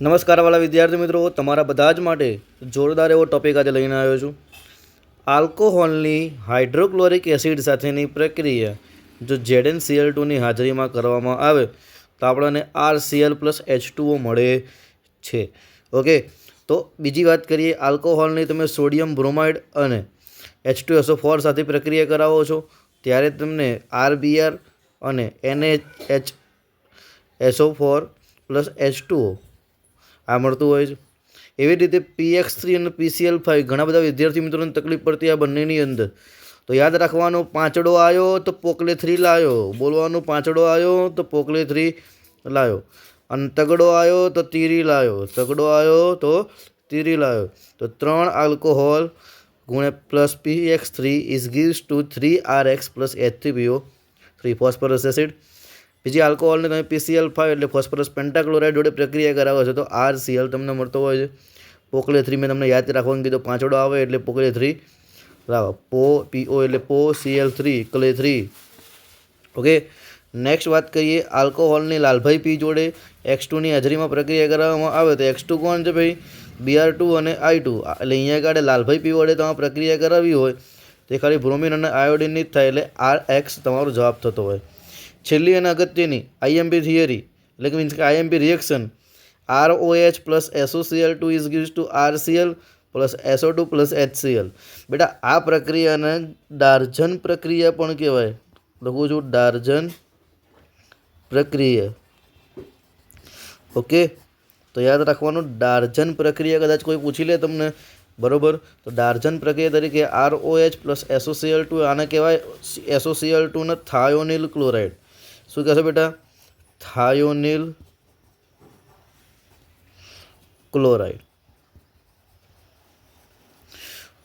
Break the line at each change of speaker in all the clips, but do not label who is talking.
નમસ્કાર વાલા વિદ્યાર્થી મિત્રો, તમારા બધા જ માટે જોરદાર એવો ટોપિક આજે લઈને આવ્યો છું. આલ્કોહોલની હાઇડ્રોક્લોરિક એસિડ સાથેની પ્રક્રિયા જો ZnCl2ની હાજરીમાં કરવામાં આવે તો આપણને RCl+H2O મળે છે. ઓકે, તો બીજી વાત કરીએ, આલ્કોહોલની તમે સોડિયમ બ્રોમાઇડ અને H2SO4 સાથે પ્રક્રિયા કરાવો છો ત્યારે તમને RBr અને NaHSO4+H2O આ મળતું હોય છે. એવી રીતે PX3 અને PCl5 ઘણા બધા વિદ્યાર્થી મિત્રોને તકલીફ પડતી આ બંનેની અંદર. તો યાદ રાખવાનું, પાંચડો આવ્યો તો પોકલે 3 લાયો, બોલવાનું પાંચડો આવ્યો તો પોકલે 3 લાયો, અને તગડો આવ્યો તો તીરી લાયો, તગડો આવ્યો તો તીરી લાયો. તો 3 આલ્કોહોલ ગુણ્યા plus PX3 is gives to 3RX plus H3PO3 phosphorus acid. બીજી આલ્કોહોલને તમે PCl5 એટલે ફોસ્ફરસ પેન્ટાક્લોરાઇડ જોડે પ્રક્રિયા કરાવો છો તો RCl તમને મળતો હોય છે. પોકલે 3 મેં તમને યાદ રાખવાનું કીધું, પાંચડો આવે એટલે પોકલે 3 લાવો, PO એટલે POCl3 કલે 3. ઓકે, નેક્સ્ટ વાત કરીએ, આલ્કોહોલની લાલભાઈ પી જોડે X2ની હાજરીમાં પ્રક્રિયા કરવામાં આવે તો X2 કોણ છે ભાઈ? Br2 અને I2. એટલે અહીંયા આગળ લાલભાઈ પી વડે તમારે પ્રક્રિયા કરાવી હોય તે ખાલી બ્રોમિન અને આયોડિનની જ થાય, એટલે RX તમારો જવાબ થતો હોય. છેલ્લી અને અગત્યની IMP થિયરી એટલે કે મીન્સ કે IMP reaction, ROH plus SOCl2 is gives to RCl plus SO2 plus HCl. બેટા આ પ્રક્રિયાને ડાર્જન પ્રક્રિયા પણ કહેવાય. લખું છું ડાર્જન પ્રક્રિયા. ઓકે, તો યાદ રાખવાનું, ડાર્જન પ્રક્રિયા કદાચ કોઈ પૂછી લે તમને, બરોબર, તો ડાર્જન પ્રક્રિયા તરીકે ROH પ્લસ SOCl2 આને કહેવાય SOCl2 ને થાયોનિલ ક્લોરાઇડ. શું કહેશો બેટા? થાયોનિલ ક્લોરાઇડ.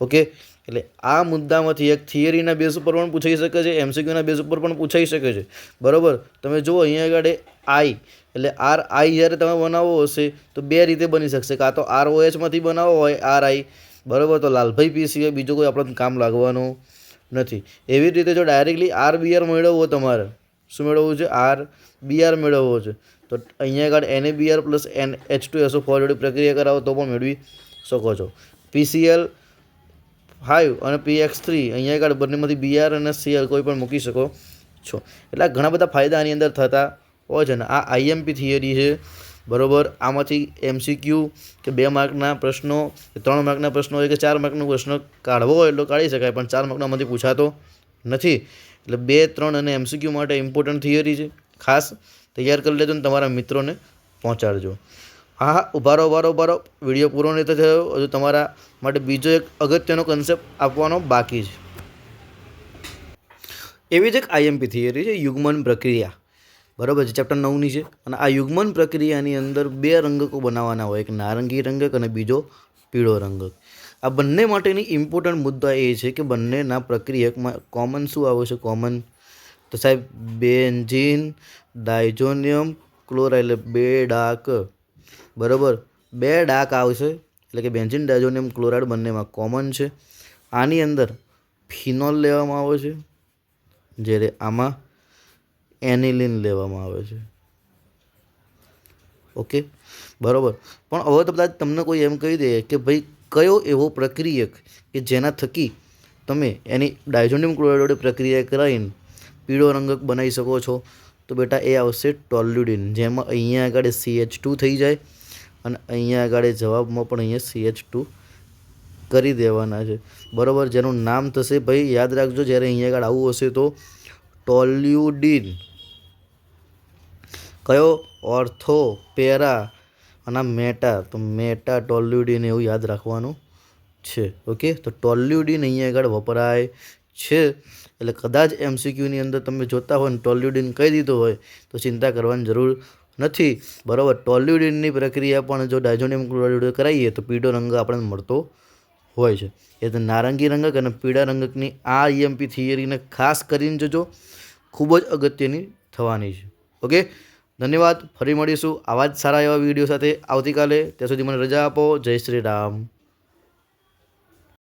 ઓકે, એટલે આ મુદ્દામાંથી એક થિયરીના બેઝ ઉપર પણ પૂછાઈ શકે છે, MCQના બેઝ ઉપર પણ પૂછાઈ શકે છે. બરાબર, તમે જુઓ અહીંયા આગળ I એટલે RI જ્યારે તમે બનાવવો હશે તો બે રીતે બની શકશે, કાં તો ROHમાંથી બનાવો હોય RI, બરાબર, તો લાલભાઈ પી સિવાય બીજો કોઈ આપણને કામ લાગવાનું નથી. એવી રીતે જો ડાયરેક્ટલી RBr મેળવવો, તમારે શું મેળવવું છે? RBr મેળવવો છે તો અહીંયા આગળ NaBr પ્લસ H2SO4 જોડે પ્રક્રિયા કરાવો તો પણ મેળવી શકો છો. PCl5 અને PX3 અહીંયા આગળ બંનેમાંથી Br અને Cl કોઈ પણ મૂકી શકો છો. એટલે ઘણા બધા ફાયદા આની અંદર થતા હોય છે ને આ IMP થિયરી છે, બરાબર. આમાંથી MCQ કે 2 માર્કના પ્રશ્નો કે 3 માર્કના પ્રશ્નો હોય કે 4 માર્કનો પ્રશ્ન કાઢવો હોય એટલો કાઢી શકાય, પણ 4 માર્કનામાંથી પૂછાતો નથી. એટલે 2, 3 અને MCQ માટે ઇમ્પોર્ટન્ટ થિયરી છે, ખાસ તૈયાર કરી લેજો ને તમારા મિત્રોને પહોંચાડજો. હા, ઉભારો વિડીયો પૂરો નહીં થયો, હજુ તમારા માટે બીજો એક અગત્યનો કન્સેપ્ટ આપવાનો બાકી છે. એવી જ એક IMP થિયરી છે, યુગ્મન પ્રક્રિયા, બરાબર છે, ચેપ્ટર 9ની છે. અને આ યુગ્મન પ્રક્રિયાની અંદર 2 રંગકો બનાવવાના હોય, એક નારંગી રંગક અને બીજો પીળો રંગક. આ બંને માટેની ઇમ્પોર્ટન્ટ મુદ્દા એ છે કે બંનેના પ્રક્રિયકમાં કોમન શું આવે છે? કોમન તો સાહેબ બેન્ઝીન ડાયઝોનિયમ ક્લોરાઇડ, એટલે 2 ડાક, બરાબર, 2 ડાક આવશે, એટલે કે બેન્ઝીન ડાયઝોનિયમ ક્લોરાઇડ બંનેમાં કોમન છે. આની અંદર ફિનોલ લેવામાં આવે છે, જ્યારે આમાં એનિલિન લેવામાં આવે છે. ઓકે, બરાબર. પણ હવે તો કદાચ તમને કોઈ એમ કહી દે કે ભાઈ કયો એવો પ્રક્રિયક કે જેના થકી તમે એની ડાયઝોનિયમ ક્લોરાઇડ વડે પ્રક્રિયા કરાવીને પીળો રંગક બનાવી શકો છો, તો બેટા એ આવશે ટોલ્યુડિન, જેમાં અહીંયા આગળ CH2 થઈ જાય અને અહીંયા આગળ જવાબમાં પણ અહીંયા CH2 કરી દેવાના છે, બરાબર. જેનું નામ થશે ભાઈ યાદ રાખજો, જ્યારે અહીંયા આગળ આવું હશે તો ટોલ્યુડિન. કયો? ઓર્થો, પેરા અને મેટા, તો મેટા ટોલ્યુડિન એવું યાદ રાખવાનું છે. ઓકે, તો ટોલ્યુડિન અહીંયા આગળ વપરાય છે. એટલે કદાચ MCQની અંદર તમે જોતા હોય ને ટોલ્યુડિન કહી દીધો હોય તો ચિંતા કરવાની જરૂર નથી, બરાબર. ટોલ્યુડિનની પ્રક્રિયા પણ જો ડાયઝોનિયમ ક્લોરાઇડ કરાવીએ તો પીળો રંગ આપણને મળતો હોય છે. એટલે નારંગી રંગક અને પીળા રંગકની આ IMP થિયરીને ખાસ કરીને જોજો, ખૂબ જ અગત્યની થવાની છે. ઓકે, ધન્યવાદ. ફરી મળીશું આવા જ સારા એવા વિડીયો સાથે આવતીકાલે. ત્યાં સુધી મને રજા આપો. જય શ્રી રામ.